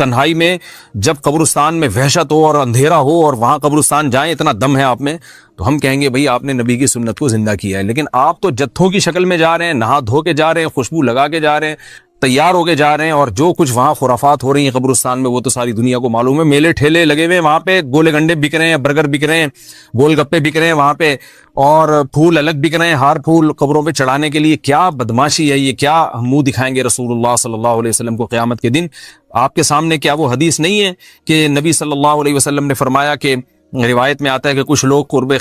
تنہائی میں جب قبرستان میں وحشت ہو اور اندھیرا ہو اور وہاں قبرستان جائیں، اتنا دم ہے آپ میں، تو ہم کہیں گے بھئی آپ نے نبی کی سنت کو زندہ کیا ہے. لیکن آپ تو جتھوں کی شکل میں جا رہے ہیں، نہا دھو کے جا رہے ہیں، خوشبو لگا کے جا رہے ہیں، تیار ہو کے جا رہے ہیں، اور جو کچھ وہاں خرافات ہو رہی ہیں قبرستان میں وہ تو ساری دنیا کو معلوم ہے. میلے ٹھیلے لگے ہوئے ہیں وہاں پہ، گولے گنڈے بک رہے ہیں، برگر بک رہے ہیں، گول گپے بک رہے ہیں وہاں پہ، اور پھول الگ بک رہے ہیں، ہار پھول قبروں پہ چڑھانے کے لیے. کیا بدماشی ہے یہ! کیا منہ دکھائیں گے رسول اللہ صلی اللہ علیہ وسلم کو قیامت کے دن؟ آپ کے سامنے کیا وہ حدیث نہیں ہے کہ نبی صلی اللہ علیہ وسلم نے فرمایا کہ روایت میں آتا ہے کہ کچھ لوگ قرب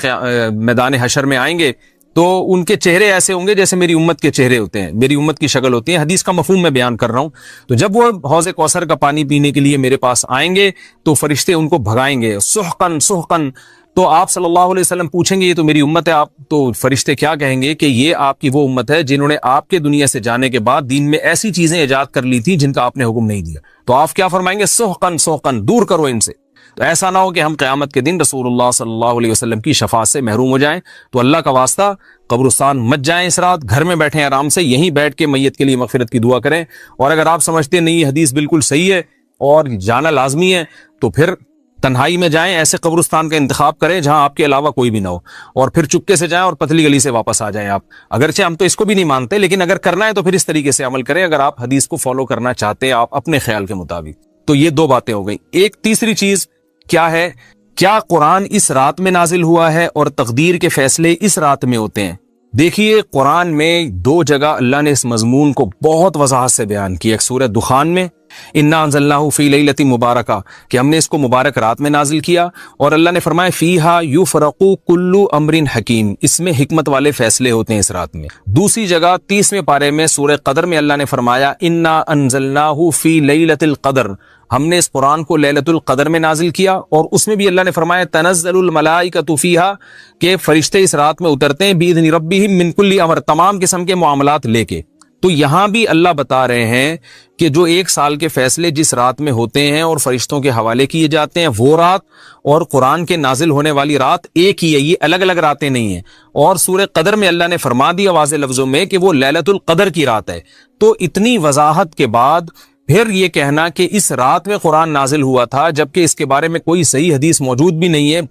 میدان حشر میں آئیں گے تو ان کے چہرے ایسے ہوں گے جیسے میری امت کے چہرے ہوتے ہیں، میری امت کی شکل ہوتی ہے. حدیث کا مفہوم میں بیان کر رہا ہوں. تو جب وہ حوض کوثر کا پانی پینے کے لیے میرے پاس آئیں گے تو فرشتے ان کو بھگائیں گے، سحقن سحقن. تو آپ صلی اللہ علیہ وسلم پوچھیں گے یہ تو میری امت ہے، آپ تو فرشتے کیا کہیں گے کہ یہ آپ کی وہ امت ہے جنہوں نے آپ کے دنیا سے جانے کے بعد دین میں ایسی چیزیں ایجاد کر لی تھی جن کا آپ نے حکم نہیں دیا. تو آپ کیا فرمائیں گے؟ سحقن سحقن، دور کرو ان سے. تو ایسا نہ ہو کہ ہم قیامت کے دن رسول اللہ صلی اللہ علیہ وسلم کی شفاعت سے محروم ہو جائیں. تو اللہ کا واسطہ قبرستان مت جائیں اس رات، گھر میں بیٹھیں آرام سے، یہیں بیٹھ کے میت کے لیے مغفرت کی دعا کریں. اور اگر آپ سمجھتے ہیں نہیں یہ حدیث بالکل صحیح ہے اور جانا لازمی ہے تو پھر تنہائی میں جائیں، ایسے قبرستان کا انتخاب کریں جہاں آپ کے علاوہ کوئی بھی نہ ہو، اور پھر چپکے سے جائیں اور پتلی گلی سے واپس آ جائیں آپ. اگرچہ ہم تو اس کو بھی نہیں مانتے، لیکن اگر کرنا ہے تو پھر اس طریقے سے عمل کریں اگر آپ حدیث کو فالو کرنا چاہتے ہیں آپ اپنے خیال کے مطابق. تو یہ دو باتیں ہو گئیں. ایک تیسری چیز کیا ہے؟ کیا قرآن اس رات میں نازل ہوا ہے اور تقدیر کے فیصلے اس رات میں ہوتے ہیں؟ دیکھیے قرآن میں دو جگہ اللہ نے اس مضمون کو بہت وضاحت سے بیان کیا. ایک سورہ دخان میں انا انزلناہ فی لیلۃ مبارکہ کہ ہم نے اس کو مبارک رات میں نازل کیا، اور اللہ نے فرمایا فیہا یفرق کل امر حکیم، اس میں حکمت والے فیصلے ہوتے ہیں اس رات میں. دوسری جگہ 30ویں پارے میں سورہ قدر میں اللہ نے فرمایا انا انزلناہ فی لیلۃ القدر، ہم نے اس قرآن کو لیلۃ القدر میں نازل کیا، اور اس میں بھی اللہ نے فرمایا تنزل الملائکۃ فیہا کہ فرشتے اس رات میں اترتے ہیں باذن ربہم من کل امر، تمام قسم کے معاملات لے کے. تو یہاں بھی اللہ بتا رہے ہیں کہ جو 1 سال کے فیصلے جس رات میں ہوتے ہیں اور فرشتوں کے حوالے کیے جاتے ہیں وہ رات اور قرآن کے نازل ہونے والی رات ایک ہی ہے، یہ الگ الگ راتیں نہیں ہیں. اور سورہ قدر میں اللہ نے فرما دیا واضح لفظوں میں کہ وہ لیلۃ القدر کی رات ہے. تو اتنی وضاحت کے بعد پھر یہ کہنا کہ اس رات میں قرآن نازل ہوا تھا جبکہ اس کے بارے میں کوئی صحیح حدیث موجود بھی نہیں ہے،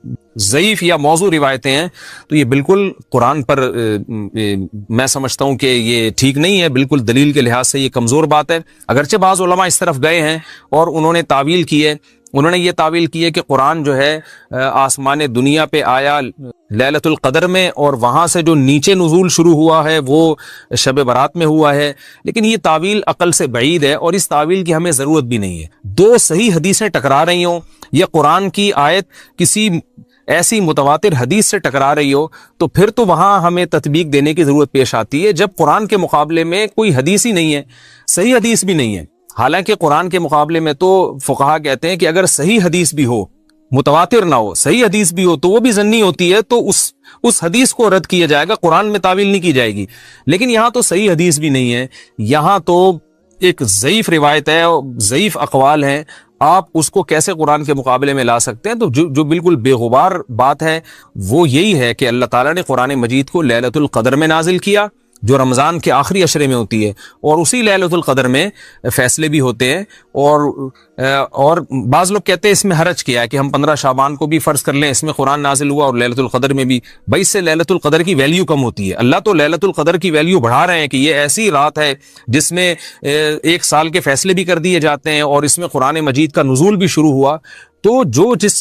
ضعیف یا موضوع روایتیں ہیں، تو یہ بالکل قرآن پر میں سمجھتا ہوں کہ یہ ٹھیک نہیں ہے، بالکل دلیل کے لحاظ سے یہ کمزور بات ہے. اگرچہ بعض علماء اس طرف گئے ہیں اور انہوں نے تعویل کی ہے، انہوں نے یہ تعویل کی ہے کہ قرآن جو ہے آسمان دنیا پہ آیا لیلۃ القدر میں، اور وہاں سے جو نیچے نزول شروع ہوا ہے وہ شب برات میں ہوا ہے. لیکن یہ تعویل عقل سے بعید ہے اور اس تعویل کی ہمیں ضرورت بھی نہیں ہے. دو صحیح حدیثیں ٹکرا رہی ہوں یا قرآن کی آیت کسی ایسی متواتر حدیث سے ٹکرا رہی ہو تو پھر تو وہاں ہمیں تطبیق دینے کی ضرورت پیش آتی ہے. جب قرآن کے مقابلے میں کوئی حدیث ہی نہیں ہے، صحیح حدیث بھی نہیں ہے، حالانکہ قرآن کے مقابلے میں تو فقہا کہتے ہیں کہ اگر صحیح حدیث بھی ہو، متواتر نہ ہو، صحیح حدیث بھی ہو تو وہ بھی ظنی ہوتی ہے، تو اس حدیث کو رد کیا جائے گا، قرآن میں تعویل نہیں کی جائے گی. لیکن یہاں تو صحیح حدیث بھی نہیں ہے، یہاں تو ایک ضعیف روایت ہے، ضعیف اقوال ہیں، آپ اس کو کیسے قرآن کے مقابلے میں لا سکتے ہیں؟ تو جو بالکل بے غبار بات ہے وہ یہی ہے کہ اللہ تعالیٰ نے قرآن مجید کو لیلۃ القدر میں نازل کیا جو رمضان کے آخری عشرے میں ہوتی ہے، اور اسی لیلۃ القدر میں فیصلے بھی ہوتے ہیں. اور بعض لوگ کہتے ہیں اس میں حرج کیا ہے کہ ہم 15 شعبان کو بھی فرض کر لیں، اس میں قرآن نازل ہوا اور لیلۃ القدر میں بھی. بھائی اس سے لیلۃ القدر کی ویلیو کم ہوتی ہے. اللہ تو لیلۃ القدر کی ویلیو بڑھا رہے ہیں کہ یہ ایسی رات ہے جس میں 1 سال کے فیصلے بھی کر دیے جاتے ہیں اور اس میں قرآن مجید کا نزول بھی شروع ہوا. تو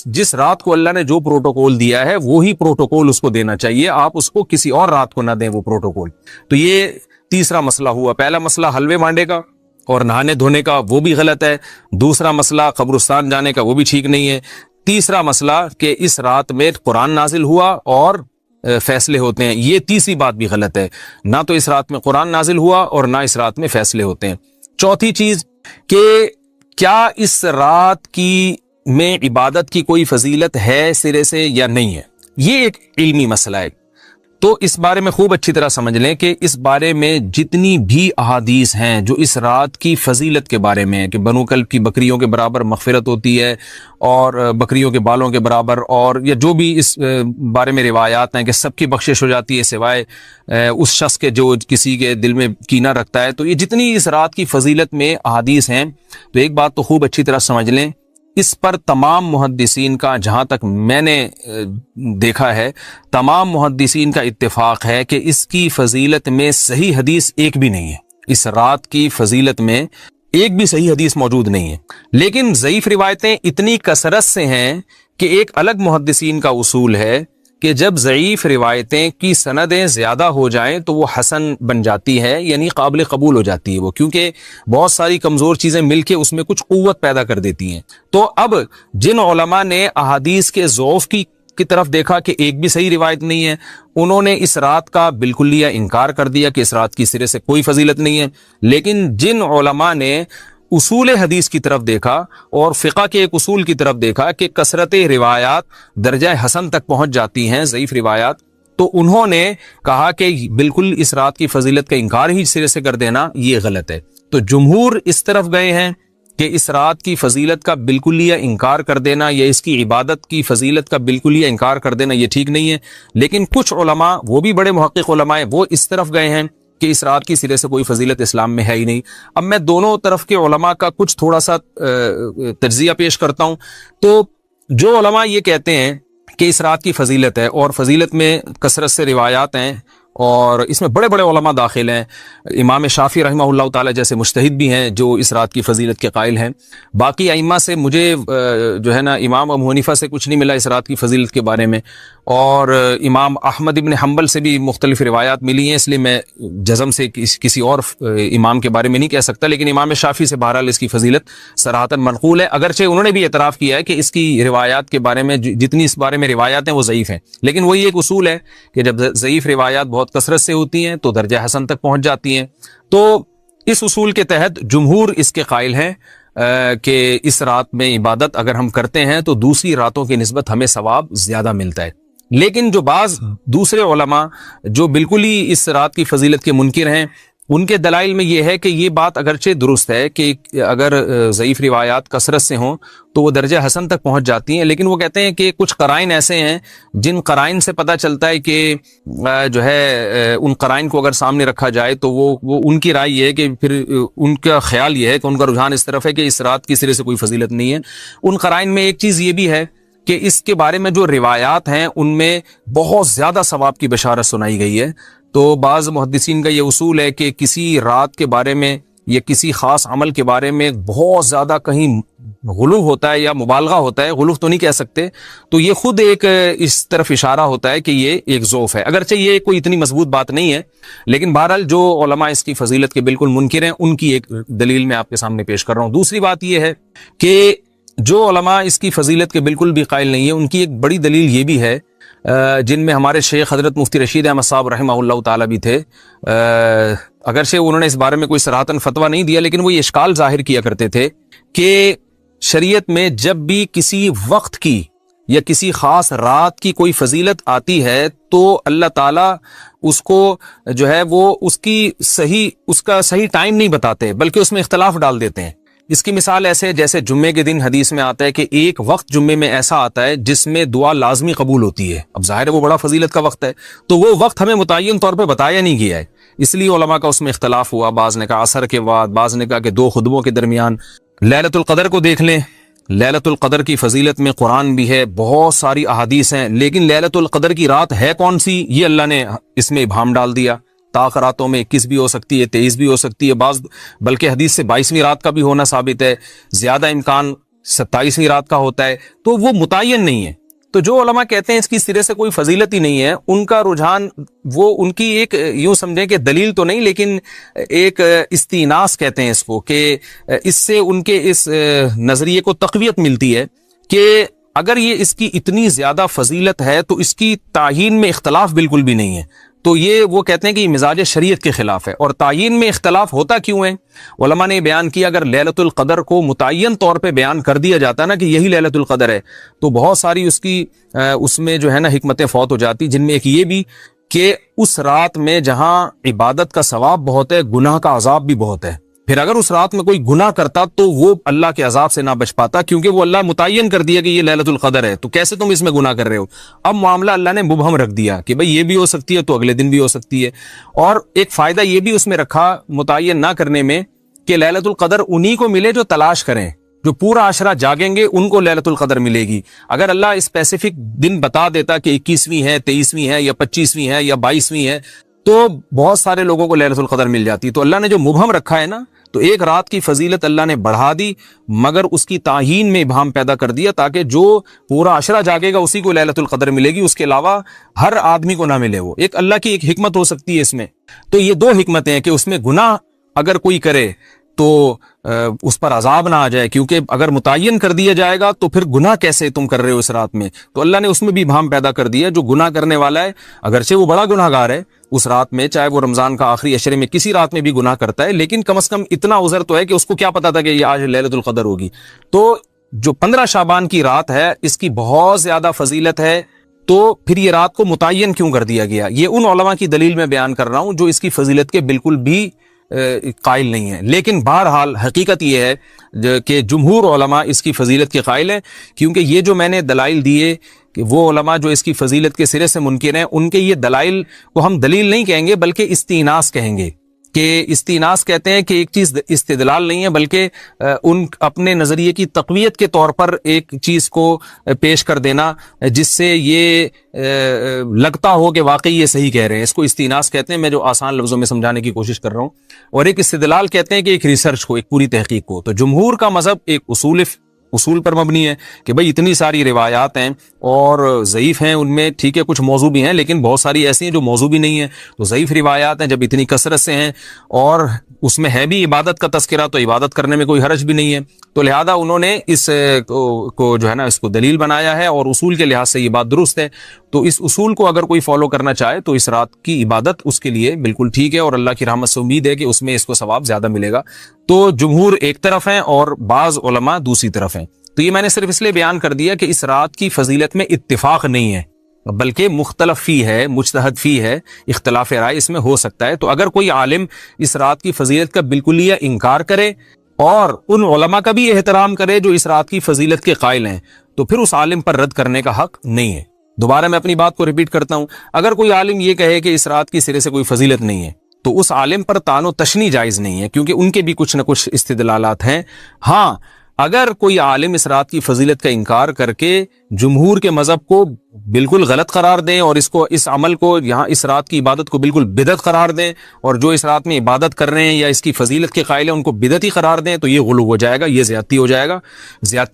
جس رات کو اللہ نے جو پروٹوکول دیا ہے وہی پروٹوکول اس کو دینا چاہیے، آپ اس کو کسی اور رات کو نہ دیں وہ پروٹوکول. تو یہ تیسرا مسئلہ ہوا. پہلا مسئلہ حلوے مانڈے کا اور نہانے دھونے کا، وہ بھی غلط ہے. دوسرا مسئلہ قبرستان جانے کا، وہ بھی ٹھیک نہیں ہے. تیسرا مسئلہ کہ اس رات میں قرآن نازل ہوا اور فیصلے ہوتے ہیں، یہ تیسری بات بھی غلط ہے. نہ تو اس رات میں قرآن نازل ہوا اور نہ اس رات میں فیصلے ہوتے ہیں. چوتھی چیز کہ کیا اس رات کی میں عبادت کی کوئی فضیلت ہے سرے سے یا نہیں ہے، یہ ایک علمی مسئلہ ہے. تو اس بارے میں خوب اچھی طرح سمجھ لیں کہ اس بارے میں جتنی بھی احادیث ہیں جو اس رات کی فضیلت کے بارے میں کہ بنو کلب کی بکریوں کے برابر مغفرت ہوتی ہے اور بکریوں کے بالوں کے برابر، اور یا جو بھی اس بارے میں روایات ہیں کہ سب کی بخشش ہو جاتی ہے سوائے اس شخص کے جو کسی کے دل میں کینہ رکھتا ہے، تو یہ جتنی اس رات کی فضیلت میں احادیث ہیں، تو ایک بات تو خوب اچھی طرح سمجھ لیں، اس پر تمام محدثین کا، جہاں تک میں نے دیکھا ہے، تمام محدثین کا اتفاق ہے کہ اس کی فضیلت میں صحیح حدیث ایک بھی نہیں ہے۔ اس رات کی فضیلت میں ایک بھی صحیح حدیث موجود نہیں ہے، لیکن ضعیف روایتیں اتنی کثرت سے ہیں کہ ایک الگ محدثین کا اصول ہے کہ جب ضعیف روایتیں کی سندیں زیادہ ہو جائیں تو وہ حسن بن جاتی ہے، یعنی قابل قبول ہو جاتی ہے وہ، کیونکہ بہت ساری کمزور چیزیں مل کے اس میں کچھ قوت پیدا کر دیتی ہیں۔ تو اب جن علماء نے احادیث کے ضعف کی طرف دیکھا کہ ایک بھی صحیح روایت نہیں ہے، انہوں نے اس رات کا بالکلیہ انکار کر دیا کہ اس رات کی سرے سے کوئی فضیلت نہیں ہے، لیکن جن علماء نے اصول حدیث کی طرف دیکھا اور فقہ کے ایک اصول کی طرف دیکھا کہ کثرت روایات درجہ حسن تک پہنچ جاتی ہیں، ضعیف روایات، تو انہوں نے کہا کہ بالکل اس رات کی فضیلت کا انکار ہی سرے سے کر دینا یہ غلط ہے۔ تو جمہور اس طرف گئے ہیں کہ اس رات کی فضیلت کا بالکلیہ انکار کر دینا یا اس کی عبادت کی فضیلت کا بالکلیہ انکار کر دینا یہ ٹھیک نہیں ہے، لیکن کچھ علماء، وہ بھی بڑے محقق علماء ہیں، وہ اس طرف گئے ہیں کہ اس رات کی سرے سے کوئی فضیلت اسلام میں ہے ہی نہیں۔ اب میں دونوں طرف کے علماء کا کچھ تھوڑا سا تجزیہ پیش کرتا ہوں۔ تو جو علماء یہ کہتے ہیں کہ اس رات کی فضیلت ہے اور فضیلت میں کثرت سے روایات ہیں اور اس میں بڑے بڑے علماء داخل ہیں، امام شافعی رحمہ اللہ تعالی جیسے مجتہد بھی ہیں جو اس رات کی فضیلت کے قائل ہیں، باقی ائمہ سے مجھے جو ہے نا امام ابو حنیفہ سے کچھ نہیں ملا اس رات کی فضیلت کے بارے میں، اور امام احمد ابن حنبل سے بھی مختلف روایات ملی ہیں، اس لیے میں جزم سے کسی اور امام کے بارے میں نہیں کہہ سکتا، لیکن امام شافعی سے بہرحال اس کی فضیلت صراحتاً منقول ہے، اگرچہ انہوں نے بھی اعتراف کیا ہے کہ اس کی روایات کے بارے میں جتنی اس بارے میں روایات ہیں وہ ضعیف ہیں، لیکن وہی ایک اصول ہے کہ جب ضعیف روایات بہت کثرت سے ہوتی ہیں تو درجہ حسن تک پہنچ جاتی ہیں۔ تو اس اصول کے تحت جمہور اس کے قائل ہیں کہ اس رات میں عبادت اگر ہم کرتے ہیں تو دوسری راتوں کی نسبت ہمیں ثواب زیادہ ملتا ہے، لیکن جو بعض دوسرے علماء جو بالکل ہی اس رات کی فضیلت کے منکر ہیں، ان کے دلائل میں یہ ہے کہ یہ بات اگرچہ درست ہے کہ اگر ضعیف روایات کثرت سے ہوں تو وہ درجہ حسن تک پہنچ جاتی ہیں، لیکن وہ کہتے ہیں کہ کچھ قرائن ایسے ہیں جن قرائن سے پتہ چلتا ہے کہ جو ہے ان قرائن کو اگر سامنے رکھا جائے تو وہ ان کی رائے یہ ہے کہ پھر ان کا خیال یہ ہے کہ ان کا رجحان اس طرف ہے کہ اس رات کی سرے سے کوئی فضیلت نہیں ہے۔ ان قرائن میں ایک چیز یہ بھی ہے کہ اس کے بارے میں جو روایات ہیں ان میں بہت زیادہ ثواب کی بشارت سنائی گئی ہے، تو بعض محدثین کا یہ اصول ہے کہ کسی رات کے بارے میں یا کسی خاص عمل کے بارے میں بہت زیادہ کہیں غلو ہوتا ہے یا مبالغہ ہوتا ہے، غلو تو نہیں کہہ سکتے، تو یہ خود ایک اس طرف اشارہ ہوتا ہے کہ یہ ایک ضعف ہے، اگرچہ یہ کوئی اتنی مضبوط بات نہیں ہے، لیکن بہرحال جو علماء اس کی فضیلت کے بالکل منکر ہیں ان کی ایک دلیل میں آپ کے سامنے پیش کر رہا ہوں۔ دوسری بات یہ ہے کہ جو علماء اس کی فضیلت کے بالکل بھی قائل نہیں ہیں، ان کی ایک بڑی دلیل یہ بھی ہے، جن میں ہمارے شیخ حضرت مفتی رشید احمد صاحب رحمہ اللہ تعالی بھی تھے، اگرچہ انہوں نے اس بارے میں کوئی صراحتاً فتویٰ نہیں دیا، لیکن وہ یہ اشکال ظاہر کیا کرتے تھے کہ شریعت میں جب بھی کسی وقت کی یا کسی خاص رات کی کوئی فضیلت آتی ہے تو اللہ تعالیٰ اس کو جو ہے وہ اس کا صحیح ٹائم نہیں بتاتے، بلکہ اس میں اختلاف ڈال دیتے ہیں۔ اس کی مثال ایسے جیسے جمعے کے دن حدیث میں آتا ہے کہ ایک وقت جمعے میں ایسا آتا ہے جس میں دعا لازمی قبول ہوتی ہے، اب ظاہر ہے وہ بڑا فضیلت کا وقت ہے، تو وہ وقت ہمیں متعین طور پہ بتایا نہیں گیا ہے، اس لیے علماء کا اس میں اختلاف ہوا، بعض نے کہا عصر کے بعد، بعض نے کہا کہ 2 خطبوں کے درمیان۔ لیلۃ القدر کو دیکھ لیں، لیلۃ القدر کی فضیلت میں قرآن بھی ہے، بہت ساری احادیث ہیں، لیکن لیلۃ القدر کی رات ہے کون سی یہ اللہ نے اس میں ابہام ڈال دیا۔ طاق راتوں میں 21 بھی ہو سکتی ہے، 23 بھی ہو سکتی ہے، بعض بلکہ حدیث سے 22ویں رات کا بھی ہونا ثابت ہے، زیادہ امکان 27ویں رات کا ہوتا ہے، تو وہ متعین نہیں ہے۔ تو جو علماء کہتے ہیں اس کی سرے سے کوئی فضیلت ہی نہیں ہے، ان کا رجحان وہ ان کی ایک یوں سمجھیں کہ دلیل تو نہیں لیکن ایک استیناس کہتے ہیں اس کو، کہ اس سے ان کے اس نظریے کو تقویت ملتی ہے کہ اگر یہ اس کی اتنی زیادہ فضیلت ہے تو اس کی تعیین میں اختلاف بالکل بھی نہیں ہے، تو یہ وہ کہتے ہیں کہ یہ مزاج شریعت کے خلاف ہے۔ اور تعیین میں اختلاف ہوتا کیوں ہے؟ علماء نے بیان کیا اگر لیلۃ القدر کو متعین طور پہ بیان کر دیا جاتا نا کہ یہی لیلۃ القدر ہے تو بہت ساری اس میں جو ہے نا حکمتیں فوت ہو جاتی، جن میں ایک یہ بھی کہ اس رات میں جہاں عبادت کا ثواب بہت ہے، گناہ کا عذاب بھی بہت ہے. پھر اگر اس رات میں کوئی گناہ کرتا تو وہ اللہ کے عذاب سے نہ بچ پاتا، کیونکہ وہ اللہ متعین کر دیا کہ یہ لیلۃ القدر ہے، تو کیسے تم اس میں گناہ کر رہے ہو. اب معاملہ اللہ نے مبہم رکھ دیا کہ بھئی یہ بھی ہو سکتی ہے تو اگلے دن بھی ہو سکتی ہے. اور ایک فائدہ یہ بھی اس میں رکھا متعین نہ کرنے میں کہ لیلۃ القدر انہی کو ملے جو تلاش کریں، جو پورا عشرہ جاگیں گے ان کو لیلۃ القدر ملے گی. اگر اللہ اسپیسیفک دن بتا دیتا کہ 21ویں ہے، 23ویں ہے یا 25ویں ہے یا 22ویں ہے تو بہت سارے لوگوں کو لیلۃ القدر مل جاتی. تو اللہ نے جو مبہم رکھا ہے نا، تو ایک رات کی فضیلت اللہ نے بڑھا دی مگر اس کی تعیین میں ابہام پیدا کر دیا تاکہ جو پورا عشرہ جاگے گا اسی کو لیلۃ القدر ملے گی، اس کے علاوہ ہر آدمی کو نہ ملے. وہ ایک اللہ کی ایک حکمت ہو سکتی ہے اس میں. تو یہ دو حکمتیں ہیں کہ اس میں گناہ اگر کوئی کرے تو اس پر عذاب نہ آ جائے، کیونکہ اگر متعین کر دیا جائے گا تو پھر گناہ کیسے تم کر رہے ہو اس رات میں. تو اللہ نے اس میں بھی ابہام پیدا کر دیا. جو گناہ کرنے والا ہے اگرچہ وہ بڑا گناہ گار ہے اس رات میں، چاہے وہ رمضان کا آخری عشرے میں کسی رات میں بھی گناہ کرتا ہے، لیکن کم از کم اتنا عذر تو ہے کہ اس کو کیا پتا تھا کہ یہ آج لیلۃ القدر ہوگی. تو جو 15 شعبان کی رات ہے اس کی بہت زیادہ فضیلت ہے. تو پھر یہ رات کو متعین کیوں کر دیا گیا؟ یہ ان علماء کی دلیل میں بیان کر رہا ہوں جو اس کی فضیلت کے بالکل بھی قائل نہیں ہے. لیکن بہرحال حقیقت یہ ہے کہ جمہور علماء اس کی فضیلت کے قائل ہیں، کیونکہ یہ جو میں نے دلائل دیے کہ وہ علماء جو اس کی فضیلت کے سرے سے منکر ہیں ان کے یہ دلائل کو ہم دلیل نہیں کہیں گے بلکہ استیناس کہیں گے. کہ استیناس کہتے ہیں کہ ایک چیز استدلال نہیں ہے بلکہ ان اپنے نظریے کی تقویت کے طور پر ایک چیز کو پیش کر دینا جس سے یہ لگتا ہو کہ واقعی یہ صحیح کہہ رہے ہیں. اس کو استیناس کہتے ہیں، میں جو آسان لفظوں میں سمجھانے کی کوشش کر رہا ہوں. اور ایک استدلال کہتے ہیں کہ ایک ریسرچ کو، ایک پوری تحقیق کو. تو جمہور کا مذہب ایک اصول پر مبنی ہے کہ بھئی اتنی ساری روایات ہیں اور ضعیف ہیں ان میں، ٹھیک ہے کچھ موضوع بھی ہیں لیکن بہت ساری ایسی ہیں جو موضوع بھی نہیں ہیں. تو ضعیف روایات ہیں جب اتنی کثرت سے ہیں اور اس میں ہے بھی عبادت کا تذکرہ تو عبادت کرنے میں کوئی حرج بھی نہیں ہے. تو لہذا انہوں نے اس کو جو ہے نا اس کو دلیل بنایا ہے اور اصول کے لحاظ سے یہ بات درست ہے. تو اس اصول کو اگر کوئی فالو کرنا چاہے تو اس رات کی عبادت اس کے لیے بالکل ٹھیک ہے اور اللہ کی رحمت سے امید ہے کہ اس میں اس کو ثواب زیادہ ملے گا. تو جمہور ایک طرف ہیں اور بعض علماء دوسری طرف ہیں. تو یہ میں نے صرف اس لیے بیان کر دیا کہ اس رات کی فضیلت میں اتفاق نہیں ہے بلکہ مختلف فی ہے، مجتہد فی ہے، اختلاف رائے اس میں ہو سکتا ہے. تو اگر کوئی عالم اس رات کی فضیلت کا بالکل ہی انکار کرے اور ان علماء کا بھی احترام کرے جو اس رات کی فضیلت کے قائل ہیں تو پھر اس عالم پر رد کرنے کا حق نہیں ہے. دوبارہ میں اپنی بات کو ریپیٹ کرتا ہوں، اگر کوئی عالم یہ کہے کہ اس رات کی سرے سے کوئی فضیلت نہیں ہے تو اس عالم پر طعن و تشنیع جائز نہیں ہے، کیونکہ ان کے بھی کچھ نہ کچھ استدلالات ہیں. ہاں اگر کوئی عالم اس رات کی فضیلت کا انکار کر کے جمہور کے مذہب کو بالکل غلط قرار دیں اور اس عمل کو یہاں اس رات کی عبادت کو بالکل بدعت قرار دیں اور جو اس رات میں عبادت کر رہے ہیں یا اس کی فضیلت کے قائل ہیں ان کو بدعتی قرار دیں تو یہ غلو ہو جائے گا، یہ زیادتی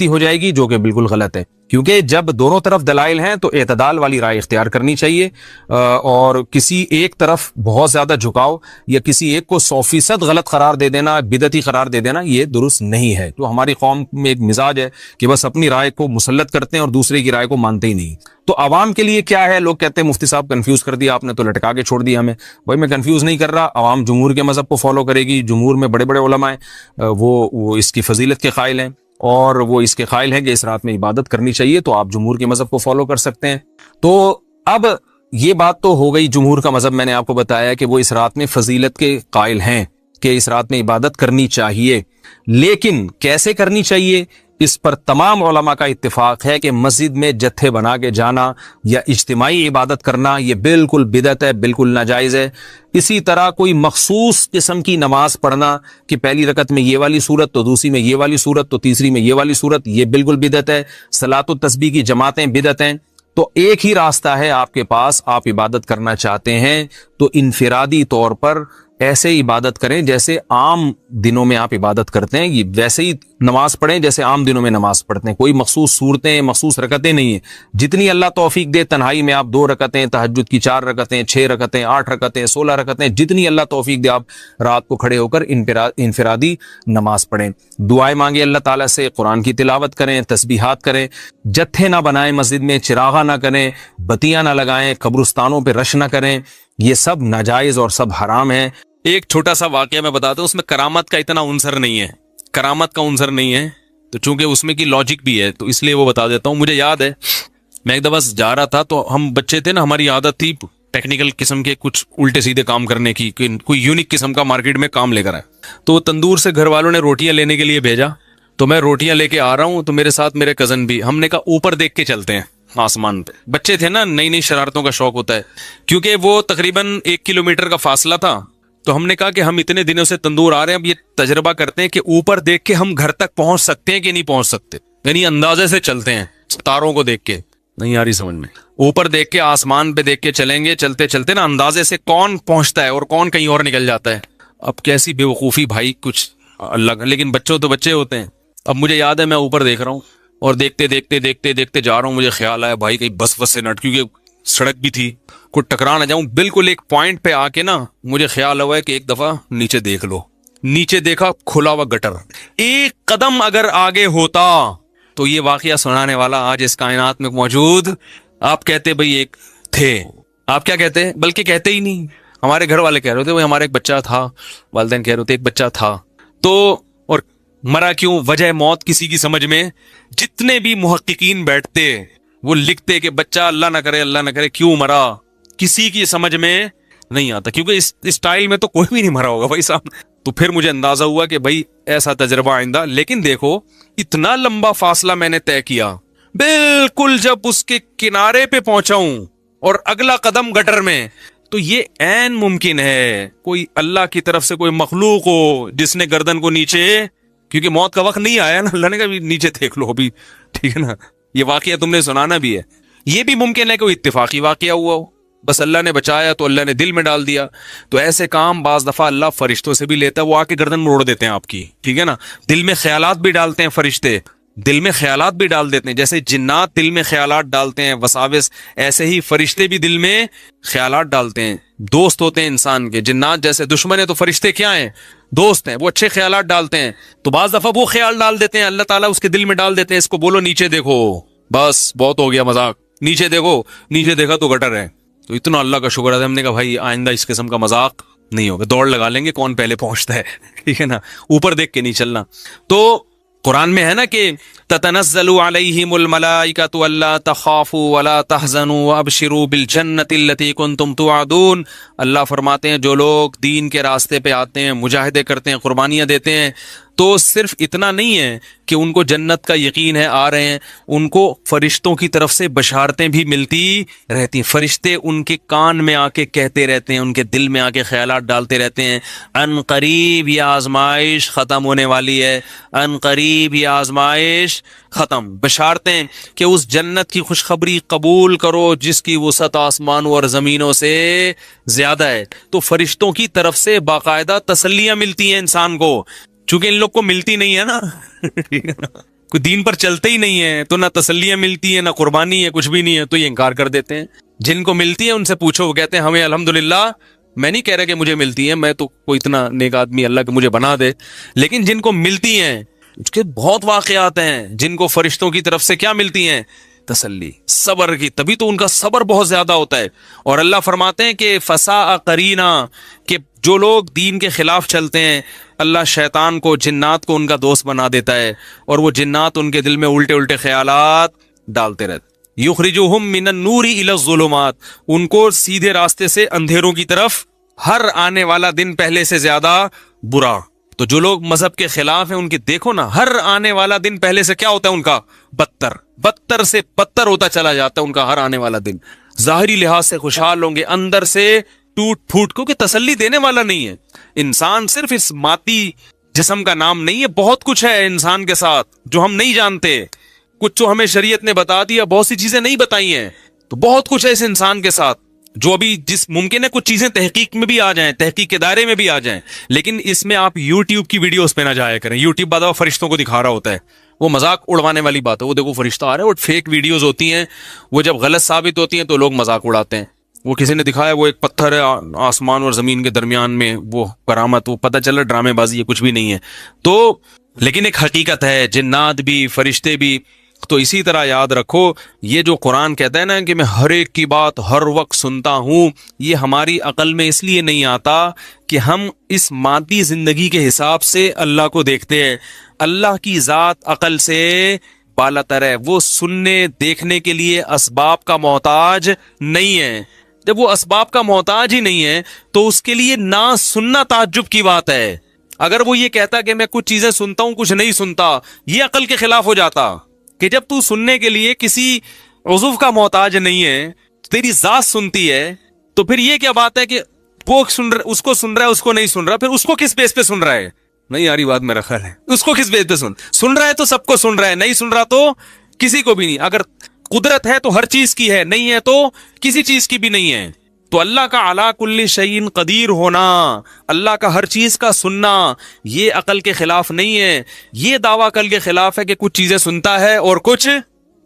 ہو جائے گی جو کہ بالکل غلط ہے. کیونکہ جب دونوں طرف دلائل ہیں تو اعتدال والی رائے اختیار کرنی چاہیے اور کسی ایک طرف بہت زیادہ جھکاؤ یا کسی ایک کو 100% غلط قرار دے دینا، بدعتی قرار دے دینا یہ درست نہیں ہے. تو ہماری قوم میں ایک مزاج ہے کہ بس اپنی رائے کو مسلط کرتے ہیں اور دوسرے کی رائے کو مانتے ہی نہیں. تو عوام کے لیے کیا ہے؟ لوگ کہتے ہیں مفتی صاحب کنفیوز کر دیا آپ نے تو لٹکا کے چھوڑ دیا ہمیں. بھائی میں کنفیوز نہیں کر رہا، عوام جمہور کے مذہب کو فالو کرے گی. جمہور میں بڑے بڑے علماء ہیں، وہ اس کی فضیلت کے قائل ہیں اور وہ اس کے قائل ہیں کہ اس رات میں عبادت کرنی چاہیے، تو آپ جمہور کے مذہب کو فالو کر سکتے ہیں. تو اب یہ بات تو ہو گئی جمہور کا مذہب، میں نے آپ کو بتایا کہ وہ اس رات میں فضیلت کے قائل ہیں کہ اس رات میں عبادت کرنی چاہیے. لیکن کیسے کرنی چاہیے اس پر تمام علماء کا اتفاق ہے کہ مسجد میں جتھے بنا کے جانا یا اجتماعی عبادت کرنا یہ بالکل بدعت ہے، بالکل ناجائز ہے. اسی طرح کوئی مخصوص قسم کی نماز پڑھنا کہ پہلی رکعت میں یہ والی صورت تو دوسری میں یہ والی صورت تو تیسری میں یہ والی صورت، یہ بالکل بدعت ہے. صلاۃ التسبیح کی جماعتیں بدعت ہیں. تو ایک ہی راستہ ہے آپ کے پاس، آپ عبادت کرنا چاہتے ہیں تو انفرادی طور پر ایسے عبادت کریں جیسے عام دنوں میں آپ عبادت کرتے ہیں، یہ ویسے ہی نماز پڑھیں جیسے عام دنوں میں نماز پڑھتے ہیں. کوئی مخصوص صورتیں، مخصوص رکعتیں نہیں ہیں. جتنی اللہ توفیق دے تنہائی میں آپ 2 رکعتیں، تہجد کی 4 رکعتیں، 6 رکعتیں، 8 رکعتیں، 16 رکعتیں، جتنی اللہ توفیق دے آپ رات کو کھڑے ہو کر انفرادی نماز پڑھیں. دعائیں مانگیں اللہ تعالیٰ سے، قرآن کی تلاوت کریں، تسبیحات کریں. جتھے نہ بنائیں مسجد میں، چراغاں نہ کریں، بتیاں نہ لگائیں، قبرستانوں پہ رش نہ کریں. یہ سب ناجائز اور سب حرام ہے. ایک چھوٹا سا واقعہ میں بتاتا ہوں، اس میں کرامت کا اتنا عنصر نہیں ہے، تو چونکہ اس میں کی لاجک بھی ہے تو اس لیے وہ بتا دیتا ہوں. مجھے یاد ہے میں ایک دفعہ جا رہا تھا تو ہم بچے تھے نا، ہماری عادت تھی ٹیکنیکل قسم کے کچھ الٹے سیدھے کام کرنے کی, کوئی یونیک قسم کا مارکیٹ میں کام لے کر آئے. تو تندور سے گھر والوں نے روٹیاں لینے کے لیے بھیجا, تو میں روٹیاں لے کے آ رہا ہوں, تو میرے ساتھ میرے کزن بھی. ہم نے کہا اوپر دیکھ کے چلتے ہیں آسمان پہ. بچے تھے نا, نئی نئی شرارتوں کا شوق ہوتا ہے. کیونکہ وہ تقریباً 1 کلومیٹر کا فاصلہ تھا, تو ہم نے کہا کہ ہم اتنے دنوں سے تندور آ رہے ہیں, اب یہ تجربہ کرتے ہیں کہ اوپر دیکھ کے ہم گھر تک پہنچ سکتے ہیں کہ نہیں پہنچ سکتے. یعنی اندازے سے چلتے ہیں, تاروں کو دیکھ کے. نہیں آ رہی سمجھ میں؟ اوپر دیکھ کے, آسمان پہ دیکھ کے چلیں گے, چلتے چلتے نا اندازے سے کون پہنچتا ہے اور کون کہیں اور نکل جاتا ہے. اب کیسی بے وقوفی بھائی, کچھ اللہ. لیکن بچوں تو بچے ہوتے ہیں. اب مجھے یاد ہے میں اوپر دیکھ رہا ہوں اور دیکھتے دیکھتے دیکھتے دیکھتے جا رہا ہوں, مجھے خیال آیا بھائی کہیں بس سے نٹ, کیونکہ سڑک بھی تھی, کوئی ٹکرا نہ جاؤں. بالکل ایک پوائنٹ پہ آ کے نا مجھے خیال ہوا ہے کہ ایک دفعہ نیچے دیکھ لو. نیچے دیکھا, کھلا ہوا گٹر. ایک قدم اگر آگے ہوتا تو یہ واقعہ سنانے والا آج اس کائنات میں موجود, آپ کہتے بھئی ایک تھے. آپ کیا کہتے, بلکہ کہتے ہی نہیں, ہمارے گھر والے کہہ رہے تھے وہ ہمارا ایک بچہ تھا, والدین کہہ رہے تھے ایک بچہ تھا. تو اور مرا کیوں, وجہ موت کسی کی سمجھ میں, جتنے بھی محققین بیٹھتے وہ لکھتے کہ بچہ اللہ نہ کرے کیوں مرا, کسی کی سمجھ میں نہیں آتا, کیونکہ اس اسٹائل میں تو کوئی بھی نہیں مرا ہوگا بھائی صاحب. تو پھر مجھے اندازہ ہوا کہ بھائی ایسا تجربہ آئندہ. لیکن دیکھو اتنا لمبا فاصلہ میں نے طے کیا, بالکل جب اس کے کنارے پہ پہنچا ہوں اور اگلا قدم گٹر میں, تو یہ عین ممکن ہے کوئی اللہ کی طرف سے کوئی مخلوق ہو جس نے گردن کو نیچے, کیونکہ موت کا وقت نہیں آیا نا, اللہ نے کہا نیچے دیکھ لو ابھی, ٹھیک ہے نا. یہ واقعہ تم نے سنانا بھی ہے. یہ بھی ممکن ہے کوئی اتفاقی واقعہ ہوا ہو, بس اللہ نے بچایا تو اللہ نے دل میں ڈال دیا. تو ایسے کام بعض دفعہ اللہ فرشتوں سے بھی لیتا ہے, وہ آ کے گردن موڑ دیتے ہیں آپ کی, ٹھیک ہے نا. دل میں خیالات بھی ڈالتے ہیں فرشتے, دل میں خیالات بھی ڈال دیتے ہیں. جیسے جنات دل میں خیالات ڈالتے ہیں, وساوس, ایسے ہی فرشتے بھی دل میں خیالات ڈالتے ہیں. دوست ہوتے ہیں انسان کے, جنات جیسے دشمن ہے تو فرشتے کیا ہیں, دوست ہیں, وہ اچھے خیالات ڈالتے ہیں. تو بعض دفعہ وہ خیال ڈال دیتے ہیں, اللہ تعالیٰ اس کے دل میں ڈال دیتے ہیں, اس کو بولو نیچے دیکھو, بس بہت ہو گیا مذاق, نیچے دیکھو. نیچے دیکھا تو گٹر ہے. تو اتنا اللہ کا شکر ہے. ہم نے کہا بھائی آئندہ اس قسم کا مذاق نہیں ہوگا, دوڑ لگا لیں گے کون پہلے پہنچتا ہے, ٹھیک ہے نا. اوپر دیکھ کے نہیں چلنا. تو قرآن میں ہے نا کہ تتنزل علیہم الملائکۃ الا تخافوا ولا تحزنوا وابشروا بالجنۃ التي کنتم توعدون. اللہ فرماتے ہیں جو لوگ دین کے راستے پہ آتے ہیں, مجاہدے کرتے ہیں, قربانیاں دیتے ہیں, تو صرف اتنا نہیں ہے کہ ان کو جنت کا یقین ہے, آ رہے ہیں, ان کو فرشتوں کی طرف سے بشارتیں بھی ملتی رہتی ہیں. فرشتے ان کے کان میں آ کے کہتے رہتے ہیں, ان کے دل میں آ کے خیالات ڈالتے رہتے ہیں, ان قریب یہ آزمائش ختم ہونے والی ہے, ان قریب یہ آزمائش ختم. بشارتیں کہ اس جنت کی خوشخبری قبول کرو جس کی وسعت آسمانوں اور زمینوں سے زیادہ ہے. تو فرشتوں کی طرف سے باقاعدہ تسلیاں ملتی ہیں انسان کو, چونکہ ان لوگ کو ملتی نہیں ہے نا, کوئی دین پر چلتے ہی نہیں ہے, تو نہ تسلیاں ملتی ہیں, نہ قربانی ہے, کچھ بھی نہیں ہے, تو یہ انکار کر دیتے ہیں. جن کو ملتی ہے ان سے پوچھو, وہ کہتے ہیں ہمیں الحمدللہ, میں نہیں کہہ رہا کہ مجھے ملتی ہے, میں تو کوئی اتنا نیک آدمی اللہ کہ مجھے بنا دے, لیکن جن کو ملتی ہیں اس کے بہت واقعات ہیں جن کو فرشتوں کی طرف سے کیا ملتی ہیں, تسلی, صبر کی. تبھی تو ان کا صبر بہت زیادہ ہوتا ہے. اور اللہ فرماتے ہیں کہ فساء قرینا, کہ جو لوگ دین کے خلاف چلتے ہیں اللہ شیطان کو, جنات کو ان کا دوست بنا دیتا ہے, اور وہ جنات ان کے دل میں الٹے الٹے خیالات ڈالتے رہتے. یخرجوہم من النور الی الظلمات, ان کو سیدھے راستے سے اندھیروں کی طرف. ہر آنے والا دن پہلے سے زیادہ برا. تو جو لوگ مذہب کے خلاف ہیں ان کے دیکھو نا, ہر آنے والا دن پہلے سے کیا ہوتا ہے ان کا, بدتر, بدتر سے بدتر ہوتا چلا جاتا ہے ان کا ہر آنے والا دن. ظاہری لحاظ سے خوشحال ہوں گے, اندر سے ٹوٹ پھوٹ, کیونکہ تسلی دینے والا نہیں ہے. انسان صرف اس ماتی جسم کا نام نہیں ہے, بہت کچھ ہے انسان کے ساتھ جو ہم نہیں جانتے. کچھ جو ہمیں شریعت نے بتا دیا, بہت سی چیزیں نہیں بتائی ہیں. تو بہت کچھ ہے اس انسان کے ساتھ جو ابھی جس ممکن ہے کچھ چیزیں تحقیق میں بھی آ جائیں, تحقیق کے دائرے میں بھی آ جائیں, لیکن اس میں آپ یوٹیوب کی ویڈیوز پہ نہ جایا کریں. یوٹیوب بعد فرشتوں کو دکھا رہا ہوتا ہے, وہ مذاق اڑوانے والی بات ہے. وہ دیکھو فرشتہ آ رہا ہے, وہ فیک ویڈیوز ہوتی ہیں, وہ جب غلط ثابت ہوتی ہیں تو لوگ مذاق اڑاتے ہیں. وہ کسی نے دکھایا وہ ایک پتھر ہے آسمان اور زمین کے درمیان میں, وہ کرامت, وہ پتہ چلا ڈرامے بازی ہے, کچھ بھی نہیں ہے. تو لیکن ایک حقیقت ہے, جنات بھی فرشتے بھی. تو اسی طرح یاد رکھو, یہ جو قرآن کہتا ہے نا کہ میں ہر ایک کی بات ہر وقت سنتا ہوں, یہ ہماری عقل میں اس لیے نہیں آتا کہ ہم اس مادی زندگی کے حساب سے اللہ کو دیکھتے ہیں. اللہ کی ذات عقل سے بالا تر ہے, وہ سننے دیکھنے کے لیے اسباب کا محتاج نہیں ہے. جب وہ اسباب کا محتاج ہی نہیں ہے تو اس کے لیے نہ سننا تعجب کی بات ہے. اگر وہ یہ کہتا کہ میں کچھ چیزیں سنتا ہوں کچھ نہیں سنتا, یہ عقل کے خلاف ہو جاتا. کہ جب تو سننے کے لیے کسی عضو کا محتاج نہیں ہے, تیری ذات سنتی ہے, تو پھر یہ کیا بات ہے کہ وہ اس کو سن رہا ہے اس کو نہیں سن رہا, پھر اس کو کس بیس پہ سن رہا ہے؟ نہیں آ رہی بات میرا خیال ہے. اس کو کس بیس پہ سن رہا ہے تو سب کو سن رہا ہے, نہیں سن رہا تو کسی کو بھی نہیں. اگر قدرت ہے تو ہر چیز کی ہے, نہیں ہے تو کسی چیز کی بھی نہیں ہے. تو اللہ کا علی کل شیء قدیر ہونا, اللہ کا ہر چیز کا سننا, یہ عقل کے خلاف نہیں ہے. یہ دعویٰ عقل کے خلاف ہے کہ کچھ چیزیں سنتا ہے اور کچھ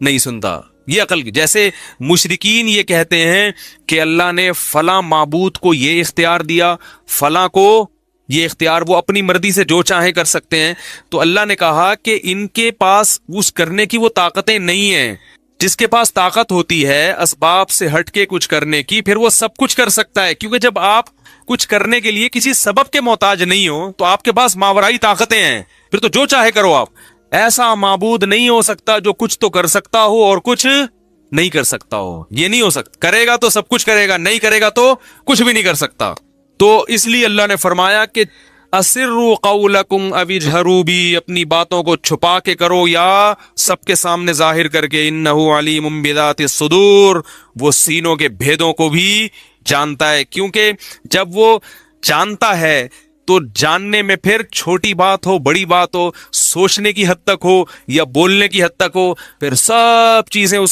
نہیں سنتا. یہ عقل کی, جیسے مشرکین یہ کہتے ہیں کہ اللہ نے فلاں معبود کو یہ اختیار دیا, فلاں کو یہ اختیار, وہ اپنی مرضی سے جو چاہیں کر سکتے ہیں. تو اللہ نے کہا کہ ان کے پاس اس کرنے کی وہ طاقتیں نہیں ہیں. جس کے پاس طاقت ہوتی ہے اسباب سے ہٹ کے کچھ کرنے کی, پھر وہ سب کچھ کر سکتا ہے. کیونکہ جب آپ کچھ کرنے کے لیے کسی سبب کے محتاج نہیں ہو تو آپ کے پاس ماورائی طاقتیں ہیں, پھر تو جو چاہے کرو آپ. ایسا معبود نہیں ہو سکتا جو کچھ تو کر سکتا ہو اور کچھ نہیں کر سکتا ہو. یہ نہیں ہو سکتا. کرے گا تو سب کچھ کرے گا, نہیں کرے گا تو کچھ بھی نہیں کر سکتا. تو اس لیے اللہ نے فرمایا کہ اسروا قولکم او اجہروا بی, اپنی باتوں کو چھپا کے کرو یا سب کے سامنے ظاہر کر کے. انہ علیم بذات الصدور, وہ سینوں کے بھیدوں کو بھی جانتا ہے. کیونکہ جب وہ جانتا ہے تو جاننے میں پھر چھوٹی بات ہو بڑی بات ہو, سوچنے کی حد تک ہو یا بولنے کی حد تک ہو, پھر سب چیزیں اس